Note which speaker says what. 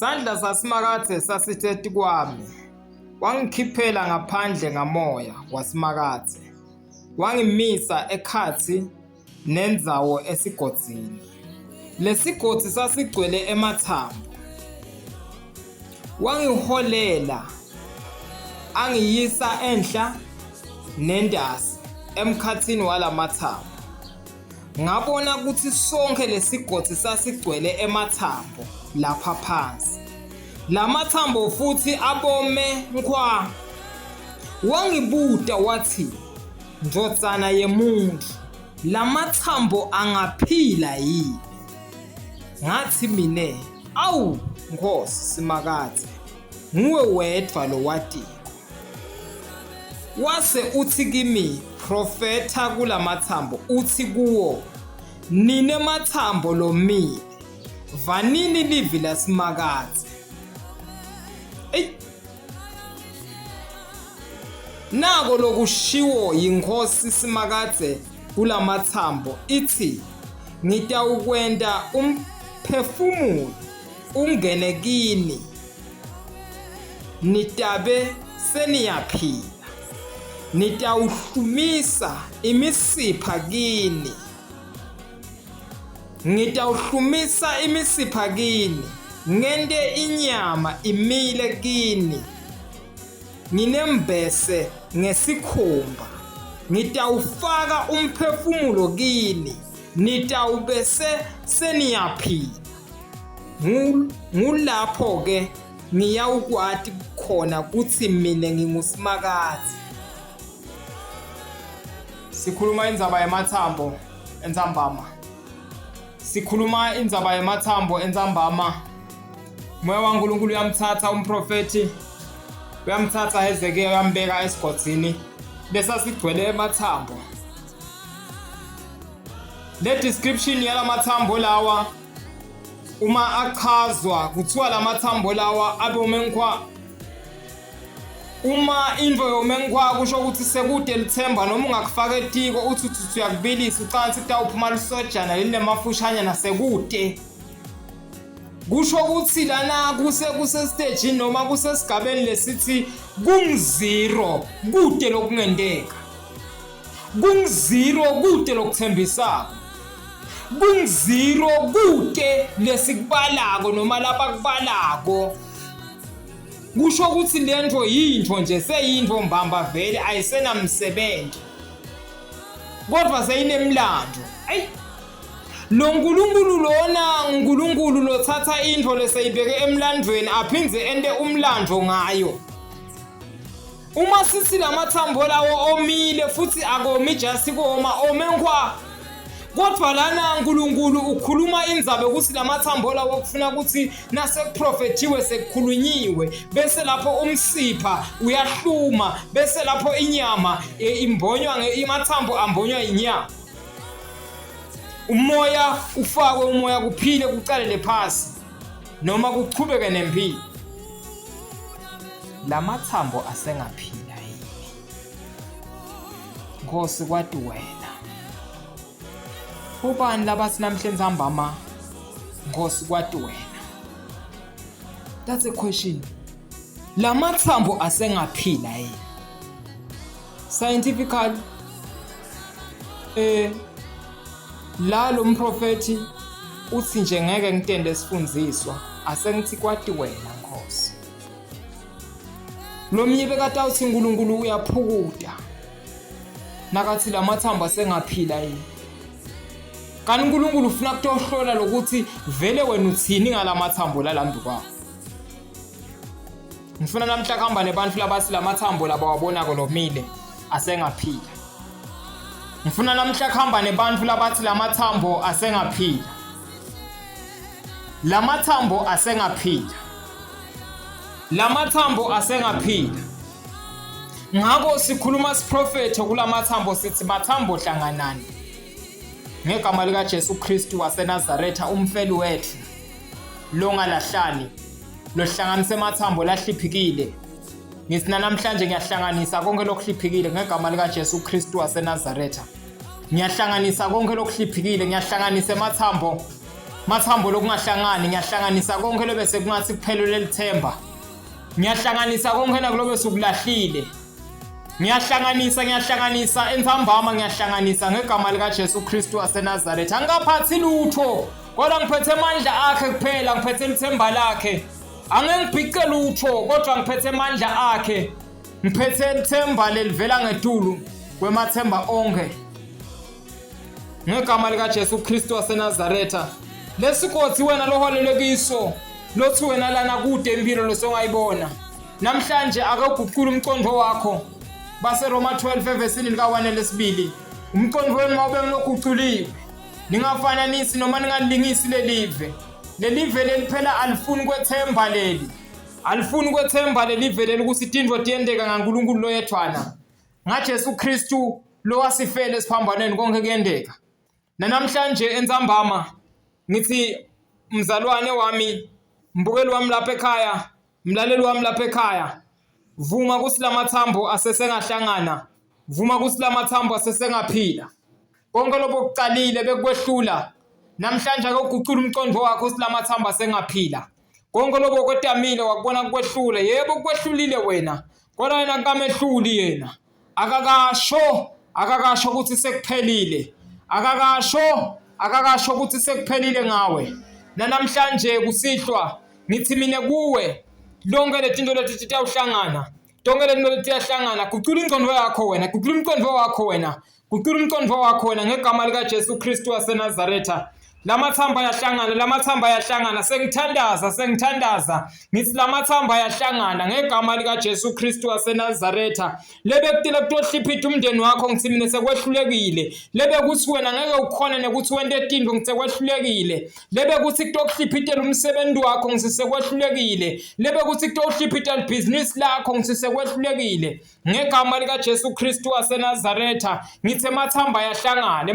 Speaker 1: Sandla saSimakade sasithe kwami. Wangikhiphela ngaphandle ngamoya waSimakade. Wangimisa ekhathi nendzawo esigodzini. Lesigodzi sasigcwele emathambo. Wangiholela angiyisa enhla nendasi emkhathini walamathambo. Ngabona ukuthi sonke lesigodzi sasigcwele emathambo lapha phansi. Lamathambo futhi abome nkwa. Wangibuta wathi, "Ndodzana yemuntu, lamathambo angaphila yini?" Ngathi mine, "Awu Nkosi Simakade, nguwe wedwa lo watiko." Wase uthi kimi, "Profeta kulamathambo uthi kuwo, nine mathambo lomile, vanini livi laSimakade." Nako lokushiwo yiNkosi Simakade kulamathambo ithi, "Ngitawukwenda umphefumulo ungene kini, nitabe seniyaphila. Nitawuhlumisa imisipha kini. Ngitawuhlumisa imisipha kini, ngente inyama imile kini. Nginembese ngesikhumba, ngitawufaka umphefumulo kini, nitawubese seniyaphila. Ngulapho ke ngiyawukwati khona ukuthi mina nginguSimakade." Sikhuluma indzaba yamathambo entsambama. Sikhuluma indzaba yamathambo entsambama. Moya waNkulunkulu uyamthatha umprofeti, uyamthatha Hezekiya uyambeka esigodzini lesasigcwele emathambo. Le description yalamathambo lawa uma achazwa kuthiwa lamathambo lawa abomenkwa. Uma indvo yomenkwa kusho ukuthi sekude lithemba noma ungakufaka etiko uthi uyakubilisa ucansi kutawuphuma lisojana linemafushanya nasekude. Kusho ukuthi lana kuse stage noma kusesigabeni lesithi kungizero kude lokungenteka. Kungizero kude lokuthembisako. Kungizero kude lesikubalako noma lapha kubalako. Kusho ukuthi lento yintho nje seyintho mbamba vele ayisenamsebenzi. Kodwa seyinemlando. Lo nkulunkulu lona uNkulunkulu lothatha into leseyibeke emlandweni aphindze ende umlando ngayo. Uma sithi lamathambo lawo omile futhi akomi just koma omenkwa. Kodwa lana uNkulunkulu ukhuluma indzaba ukuthi lamathambo lawo kufuna ukuthi nasekuprofetiwe sekukhulunyiwe bese lapho umsipha uyahluma bese lapho inyama imbonywa imathambo ambonywa inyama. Umoya ufakwe umoya kuphile kucalele phasi noma kuchubeke nempilo. Lamathambo asengaphila yini? Nkosi kwathi wena. Ubani labathi namhla entsambama? Nkosi kwathi wena. That's a question. Lamathambo asengaphila yini? Scientifically la lo mprofeti uthi nje ngeke ngitende isifundziswa asengithi kwathi wena Nkosi. Lo mnyibe katawuthi uNkulunkulu uyaphukuda nakathi lamathambo asengaphila yini. Kanti uNkulunkulu ufuna kutohlola lokuthi vele wena uthini ngalamathambo lalambi kwakho. Ngifuna namhla kuhamba nebantu labathi lamathambo laba wabonako lomile asengaphila. Ngifuna namhla kuhamba nebantu labathi lamathambo asengaphila. Lamathambo asengaphila. Lamathambo asengaphila. Ngako sikhuluma siprofeti kulamathambo sithi mathambo hlanganani. Ngegama lika Jesu Kristu waseNazaretha umfeli wethu lo ngalahlani lo hlanganise emathambo lahliphikile. Ngithi namhlanje ngiyahlanganisa konke lokuhliphikile ngegama lika Jesu Kristu waseNazaretha. Ngiyahlanganisa konke lokuhliphikile, ngiyahlanganisa emathambo mathambo lokungahlangani ngiyahlanganisa konke lobe sekungathi kuphelele lithemba, ngiyahlanganisa konke nakulobe sukulahlile, ngiyahlanganisa entsambama, ngiyahlanganisa ngegama lika Jesu Kristu waseNazaretha. Angikaphathi lutho kodwa ngiphethe amandla akhe kuphela, ngiphethe lithemba lakhe. Angeke ngibhice lutho kodwa ngiphethe amandla akhe, ngiphethe lithemba lelivela ngedulu kwemathemba onke ngegama lika Jesu Kristu waseNazaretha. Lesikhothi wena loholele kiso, lothi wena lana kude impilo losongayibona namhlanje, akaguqula umqondo wakho. Base Roma 12 verse lika 1 lesibili, umqondo wenu mawube ngloguquliwe, ningafananisi noma ningalingisi lelive. Lelive leliphela alifuni kwethemba leli, alifuni kwethemba lelive leli ukuthi intindvo tiyendeka ngaNkulunkulu loyedwana, ngaJesu Kristu lo wasifele siphambanweni konke kuyendeka. Namhlanje entsambama ngithi mzalwane wami, mbukeli wami lapha ekhaya, mlaleli wami lapha ekhaya, vuma ukuthi lamathambo asesengahlangana, vuma ukuthi lamathambo asesengaphila. Konke lobokucalile bekwehlula namhlanje akuguqula umqondo wakho ukuthi lamathambo asengaphila. Konke lobokutamile wakubona kwehlula, yebo kwehlulile wena, kodwa yena kamehluli yena. Akakasho ukuthi sekuphelile, akakasho ukuthi sekuphelile ngawe. Namhlanje kusihlwa ngithi mina kuwe, lonke letinto leti tiyawuhlangana, tonke letinto leti tiyahlangana. Guqula ingqondo yakho wena, guqula umqondo wakho wena, guqula umqondo wakho wena ngegama lika Jesu Kristu waseNazaretha. Lamathamba ayahlangana, sengithandaza ngithi lamathamba ayahlangana ngegama lika Jesu Kristu waseNazaretha. Lebe kutile kutohliphitha umndeni wakho ngithi mina sekwehlulekile, lebe kuthi wena ngeke ukhona nekuthi wente intindvo ngithi sekwehlulekile, lebe kuthi kutokuhliphithela umsebenzi wakho ngithi sekwehlulekile, lebe kuthi kutokuhliphithela ibhizinisi lakho ngithi sekwehlulekile ngegama lika Jesu Kristu waseNazaretha. Ngithi emathamba ayahlangana,